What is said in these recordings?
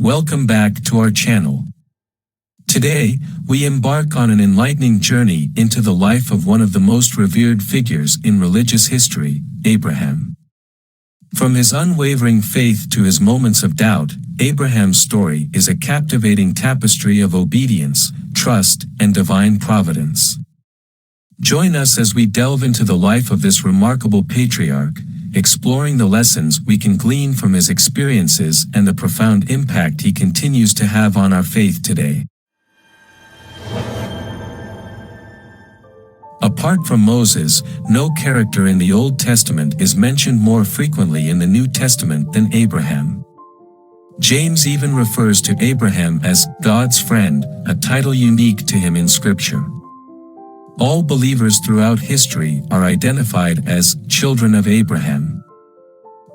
Welcome back to our channel. Today, we embark on an enlightening journey into the life of one of the most revered figures in religious history, Abraham. From his unwavering faith to his moments of doubt, Abraham's story is a captivating tapestry of obedience, trust, and divine providence. Join us as we delve into the life of this remarkable patriarch, exploring the lessons we can glean from his experiences and the profound impact he continues to have on our faith today. Apart from Moses, no character in the Old Testament is mentioned more frequently in the New Testament than Abraham. James even refers to Abraham as God's friend, a title unique to him in Scripture. All believers throughout history are identified as children of Abraham.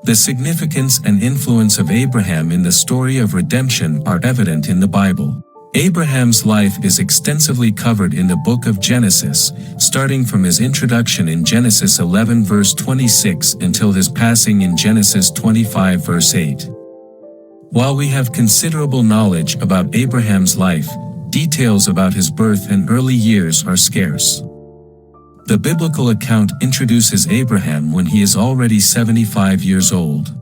The significance and influence of Abraham in the story of redemption are evident in the Bible. Abraham's life is extensively covered in the book of Genesis, starting from his introduction in Genesis 11 verse 26 until his passing in Genesis 25 verse 8. While we have considerable knowledge about Abraham's life, details about his birth and early years are scarce. The biblical account introduces Abraham when he is already 75 years old.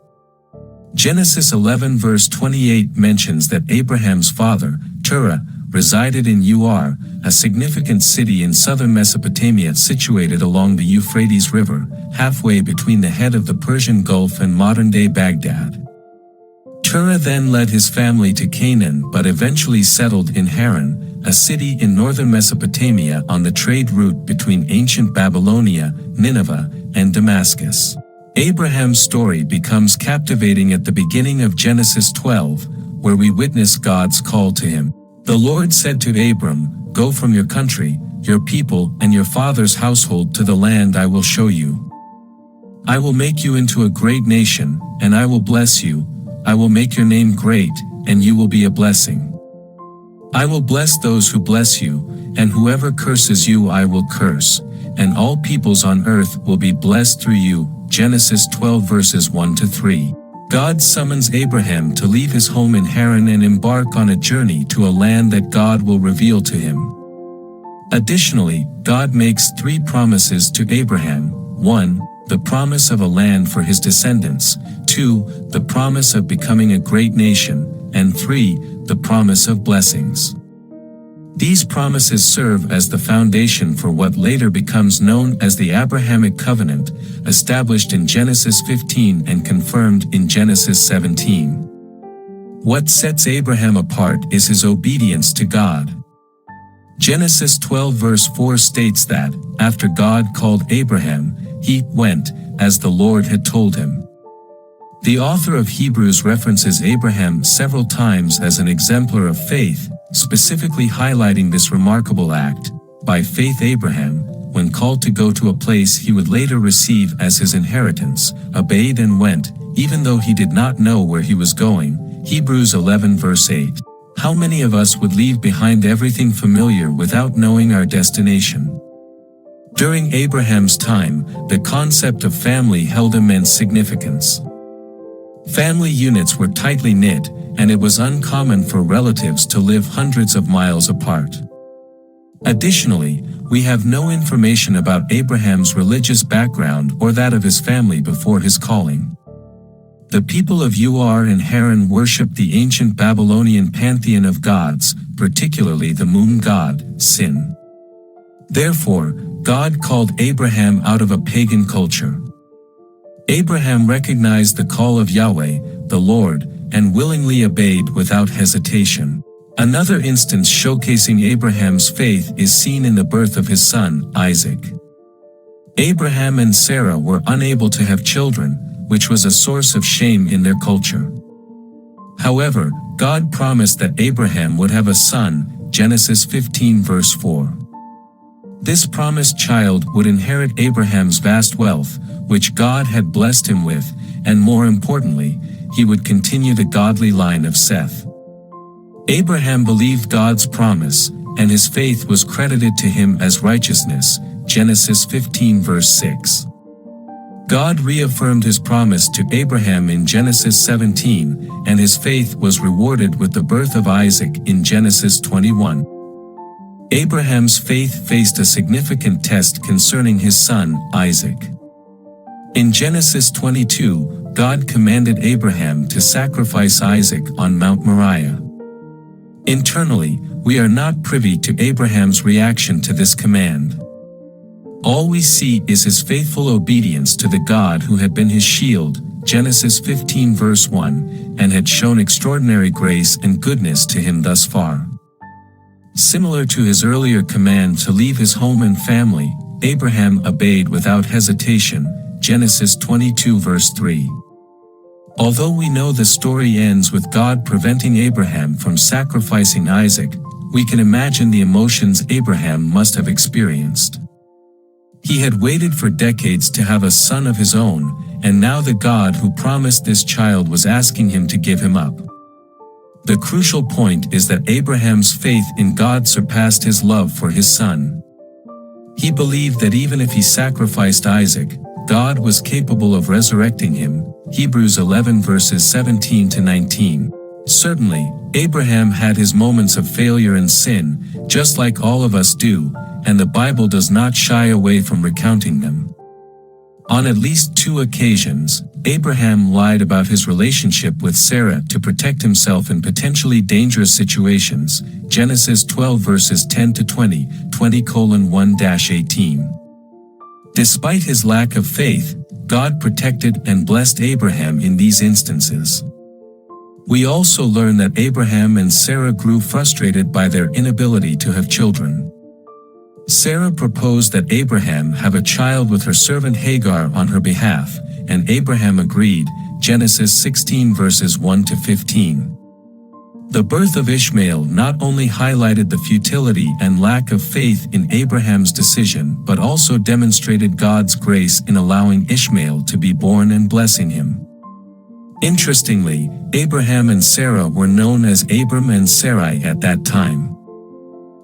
Genesis 11 verse 28 mentions that Abraham's father, Terah, resided in Ur, a significant city in southern Mesopotamia situated along the Euphrates River, halfway between the head of the Persian Gulf and modern-day Baghdad. Terah then led his family to Canaan but eventually settled in Haran, a city in northern Mesopotamia on the trade route between ancient Babylonia, Nineveh, and Damascus. Abraham's story becomes captivating at the beginning of Genesis 12, where we witness God's call to him. The Lord said to Abram, "Go from your country, your people, and your father's household to the land I will show you. I will make you into a great nation, and I will bless you. I will make your name great, and you will be a blessing. I will bless those who bless you, and whoever curses you I will curse, and all peoples on earth will be blessed through you." Genesis 12 verses 1 to 3. God summons Abraham to leave his home in Haran and embark on a journey to a land that God will reveal to him. Additionally, God makes three promises to Abraham. 1. The promise of a land for his descendants. 2. The promise of becoming a great nation. And 3. The promise of blessings. These promises serve as the foundation for what later becomes known as the Abrahamic covenant, established in Genesis 15 and confirmed in Genesis 17. What sets Abraham apart is his obedience to God. Genesis 12 verse 4 states that, after God called Abraham, he went, as the Lord had told him. The author of Hebrews references Abraham several times as an exemplar of faith, specifically highlighting this remarkable act. By faith Abraham, when called to go to a place he would later receive as his inheritance, obeyed and went, even though he did not know where he was going. Hebrews 11 verse 8. How many of us would leave behind everything familiar without knowing our destination? During Abraham's time, the concept of family held immense significance. Family units were tightly knit, and it was uncommon for relatives to live hundreds of miles apart. Additionally, we have no information about Abraham's religious background or that of his family before his calling. The people of Ur and Haran worshipped the ancient Babylonian pantheon of gods, particularly the moon god, Sin. Therefore, God called Abraham out of a pagan culture. Abraham recognized the call of Yahweh, the Lord, and willingly obeyed without hesitation. Another instance showcasing Abraham's faith is seen in the birth of his son, Isaac. Abraham and Sarah were unable to have children, which was a source of shame in their culture. However, God promised that Abraham would have a son, Genesis 15 verse 4. This promised child would inherit Abraham's vast wealth, which God had blessed him with, and more importantly, he would continue the godly line of Seth. Abraham believed God's promise, and his faith was credited to him as righteousness, Genesis 15 verse 6. God reaffirmed his promise to Abraham in Genesis 17, and his faith was rewarded with the birth of Isaac in Genesis 21. Abraham's faith faced a significant test concerning his son, Isaac. In Genesis 22, God commanded Abraham to sacrifice Isaac on Mount Moriah. Internally, we are not privy to Abraham's reaction to this command. All we see is his faithful obedience to the God who had been his shield, Genesis 15 verse 1, and had shown extraordinary grace and goodness to him thus far. Similar to his earlier command to leave his home and family, Abraham obeyed without hesitation, Genesis 22 verse 3. Although we know the story ends with God preventing Abraham from sacrificing Isaac, we can imagine the emotions Abraham must have experienced. He had waited for decades to have a son of his own, and now the God who promised this child was asking him to give him up. The crucial point is that Abraham's faith in God surpassed his love for his son. He believed that even if he sacrificed Isaac, God was capable of resurrecting him, Hebrews 11 verses 17 to 19. Certainly, Abraham had his moments of failure and sin, just like all of us do, and the Bible does not shy away from recounting them. On at least 2 occasions, Abraham lied about his relationship with Sarah to protect himself in potentially dangerous situations, Genesis 12 verses 10 to 20, 20:1-18. Despite his lack of faith, God protected and blessed Abraham in these instances. We also learn that Abraham and Sarah grew frustrated by their inability to have children. Sarah proposed that Abraham have a child with her servant Hagar on her behalf, and Abraham agreed, Genesis 16 verses 1 to 15. The birth of Ishmael not only highlighted the futility and lack of faith in Abraham's decision but also demonstrated God's grace in allowing Ishmael to be born and blessing him. Interestingly, Abraham and Sarah were known as Abram and Sarai at that time.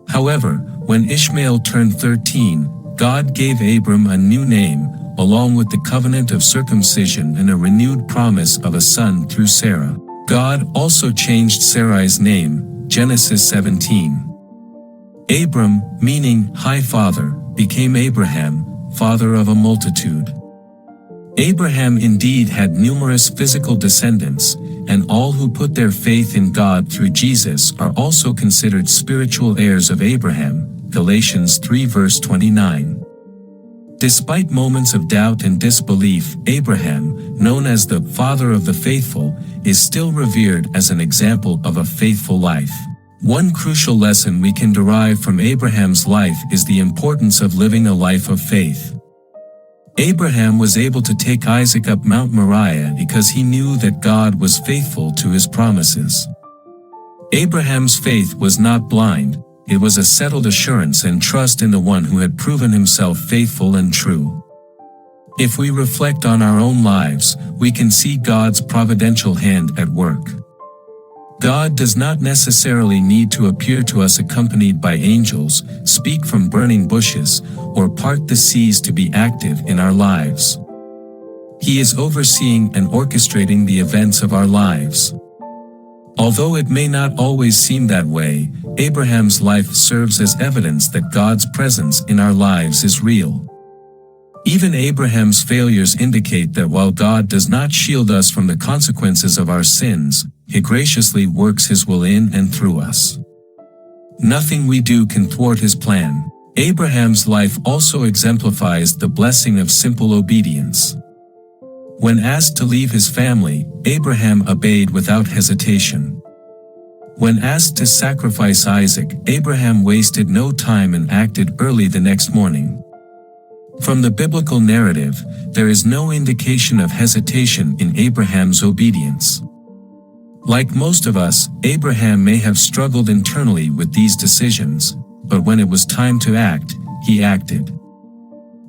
However, when Ishmael turned 13, God gave Abram a new name, along with the covenant of circumcision and a renewed promise of a son through Sarah. God also changed Sarai's name, Genesis 17. Abram, meaning high father, became Abraham, father of a multitude. Abraham indeed had numerous physical descendants, and all who put their faith in God through Jesus are also considered spiritual heirs of Abraham, Galatians 3 verse 29. Despite moments of doubt and disbelief, Abraham, known as the father of the faithful, is still revered as an example of a faithful life. One crucial lesson we can derive from Abraham's life is the importance of living a life of faith. Abraham was able to take Isaac up Mount Moriah because he knew that God was faithful to his promises. Abraham's faith was not blind, it was a settled assurance and trust in the one who had proven himself faithful and true. If we reflect on our own lives, we can see God's providential hand at work. God does not necessarily need to appear to us accompanied by angels, speak from burning bushes, or part the seas to be active in our lives. He is overseeing and orchestrating the events of our lives. Although it may not always seem that way, Abraham's life serves as evidence that God's presence in our lives is real. Even Abraham's failures indicate that while God does not shield us from the consequences of our sins, He graciously works His will in and through us. Nothing we do can thwart His plan. Abraham's life also exemplifies the blessing of simple obedience. When asked to leave his family, Abraham obeyed without hesitation. When asked to sacrifice Isaac, Abraham wasted no time and acted early the next morning. From the biblical narrative, there is no indication of hesitation in Abraham's obedience. Like most of us, Abraham may have struggled internally with these decisions, but when it was time to act, he acted.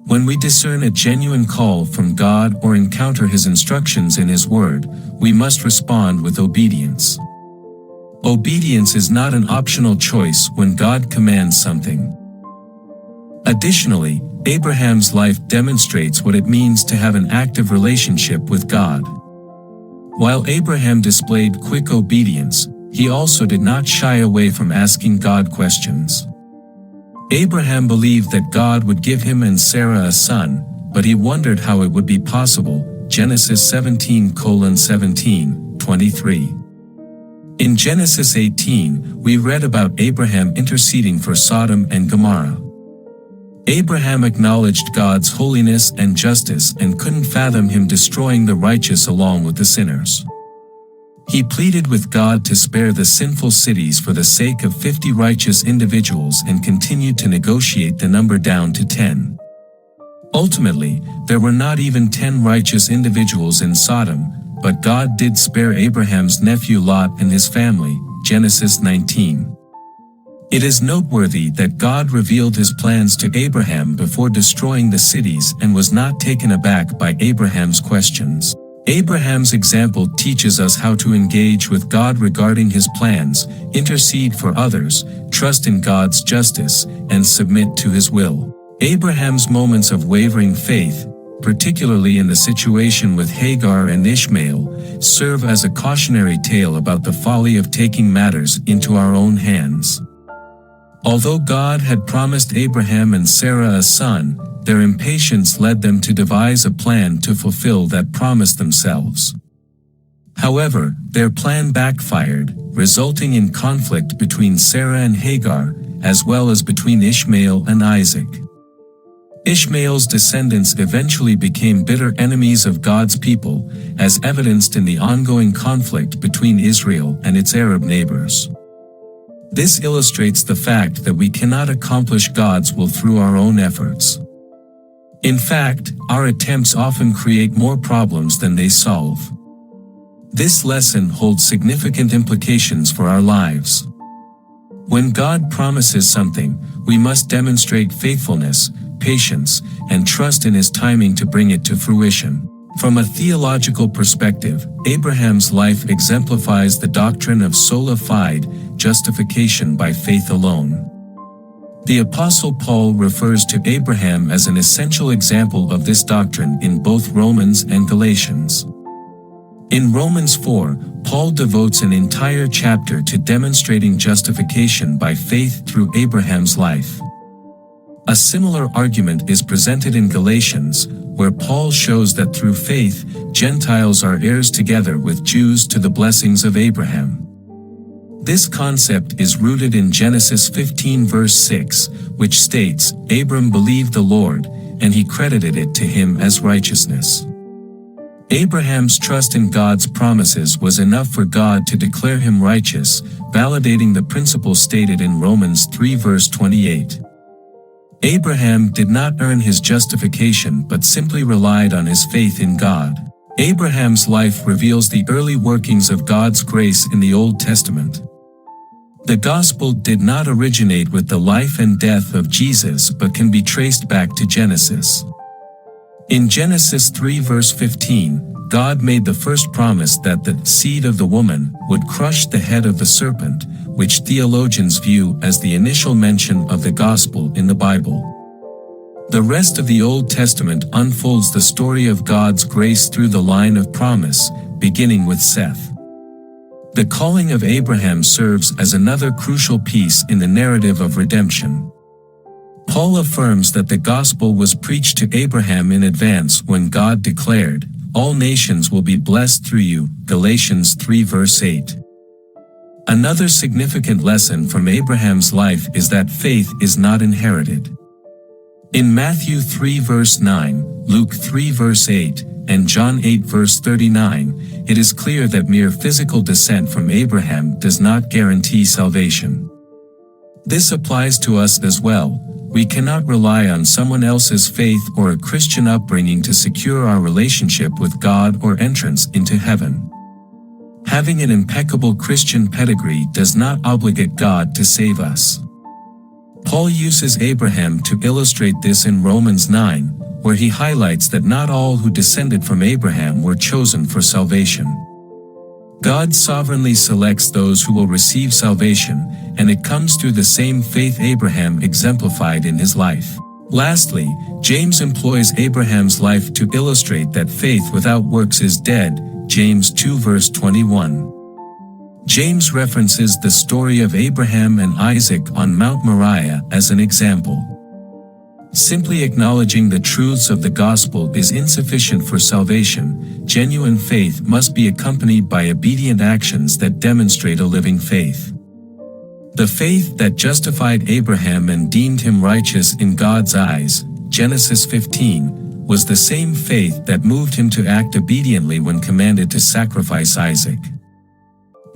When we discern a genuine call from God or encounter His instructions in His Word, we must respond with obedience. Obedience is not an optional choice when God commands something. Additionally, Abraham's life demonstrates what it means to have an active relationship with God. While Abraham displayed quick obedience, he also did not shy away from asking God questions. Abraham believed that God would give him and Sarah a son, but he wondered how it would be possible. Genesis 17:17-23. In Genesis 18, we read about Abraham interceding for Sodom and Gomorrah. Abraham acknowledged God's holiness and justice and couldn't fathom him destroying the righteous along with the sinners. He pleaded with God to spare the sinful cities for the sake of 50 righteous individuals and continued to negotiate the number down to 10. Ultimately, there were not even 10 righteous individuals in Sodom, but God did spare Abraham's nephew Lot and his family. Genesis 19. It is noteworthy that God revealed his plans to Abraham before destroying the cities and was not taken aback by Abraham's questions. Abraham's example teaches us how to engage with God regarding his plans, intercede for others, trust in God's justice, and submit to his will. Abraham's moments of wavering faith, particularly in the situation with Hagar and Ishmael, serve as a cautionary tale about the folly of taking matters into our own hands. Although God had promised Abraham and Sarah a son, their impatience led them to devise a plan to fulfill that promise themselves. However, their plan backfired, resulting in conflict between Sarah and Hagar, as well as between Ishmael and Isaac. Ishmael's descendants eventually became bitter enemies of God's people, as evidenced in the ongoing conflict between Israel and its Arab neighbors. This illustrates the fact that we cannot accomplish God's will through our own efforts. In fact, our attempts often create more problems than they solve. This lesson holds significant implications for our lives. When God promises something, we must demonstrate faithfulness, patience, and trust in his timing to bring it to fruition. From a theological perspective, Abraham's life exemplifies the doctrine of sola fide, justification by faith alone. The Apostle Paul refers to Abraham as an essential example of this doctrine in both Romans and Galatians. In Romans 4, Paul devotes an entire chapter to demonstrating justification by faith through Abraham's life. A similar argument is presented in Galatians, where Paul shows that through faith, Gentiles are heirs together with Jews to the blessings of Abraham. This concept is rooted in Genesis 15 verse 6, which states, "Abram believed the Lord, and he credited it to him as righteousness." Abraham's trust in God's promises was enough for God to declare him righteous, validating the principle stated in Romans 3 verse 28. Abraham did not earn his justification but simply relied on his faith in God. Abraham's life reveals the early workings of God's grace in the Old Testament. The gospel did not originate with the life and death of Jesus but can be traced back to Genesis. In Genesis 3 verse 15, God made the first promise that the seed of the woman would crush the head of the serpent, which theologians view as the initial mention of the gospel in the Bible. The rest of the Old Testament unfolds the story of God's grace through the line of promise, beginning with Seth. The calling of Abraham serves as another crucial piece in the narrative of redemption. Paul affirms that the gospel was preached to Abraham in advance when God declared, "All nations will be blessed through you," Galatians 3 verse 8. Another significant lesson from Abraham's life is that faith is not inherited. In Matthew 3 verse 9, Luke 3 verse 8, and John 8 verse 39, it is clear that mere physical descent from Abraham does not guarantee salvation. This applies to us as well. We cannot rely on someone else's faith or a Christian upbringing to secure our relationship with God or entrance into heaven. Having an impeccable Christian pedigree does not obligate God to save us. Paul uses Abraham to illustrate this in Romans 9, where he highlights that not all who descended from Abraham were chosen for salvation. God sovereignly selects those who will receive salvation, and it comes through the same faith Abraham exemplified in his life. Lastly, James employs Abraham's life to illustrate that faith without works is dead, James 2 verse 21. James references the story of Abraham and Isaac on Mount Moriah as an example. Simply acknowledging the truths of the gospel is insufficient for salvation. Genuine faith must be accompanied by obedient actions that demonstrate a living faith. The faith that justified Abraham and deemed him righteous in God's eyes, Genesis 15, was the same faith that moved him to act obediently when commanded to sacrifice Isaac.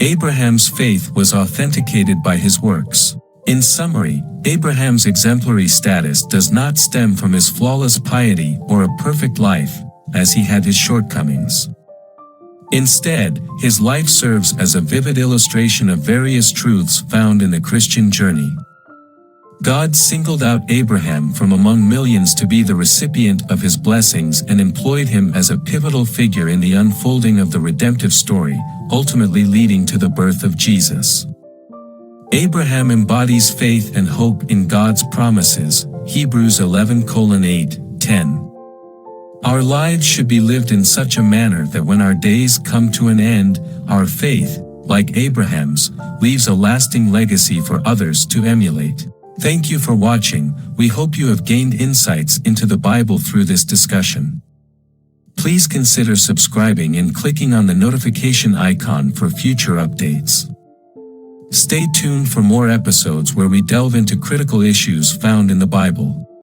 Abraham's faith was authenticated by his works. In summary, Abraham's exemplary status does not stem from his flawless piety or a perfect life, as he had his shortcomings. Instead, his life serves as a vivid illustration of various truths found in the Christian journey. God singled out Abraham from among millions to be the recipient of his blessings and employed him as a pivotal figure in the unfolding of the redemptive story, ultimately leading to the birth of Jesus. Abraham embodies faith and hope in God's promises, Hebrews 11:8-10. Our lives should be lived in such a manner that when our days come to an end, our faith, like Abraham's, leaves a lasting legacy for others to emulate. Thank you for watching. We hope you have gained insights into the Bible through this discussion. Please consider subscribing and clicking on the notification icon for future updates. Stay tuned for more episodes where we delve into critical issues found in the Bible.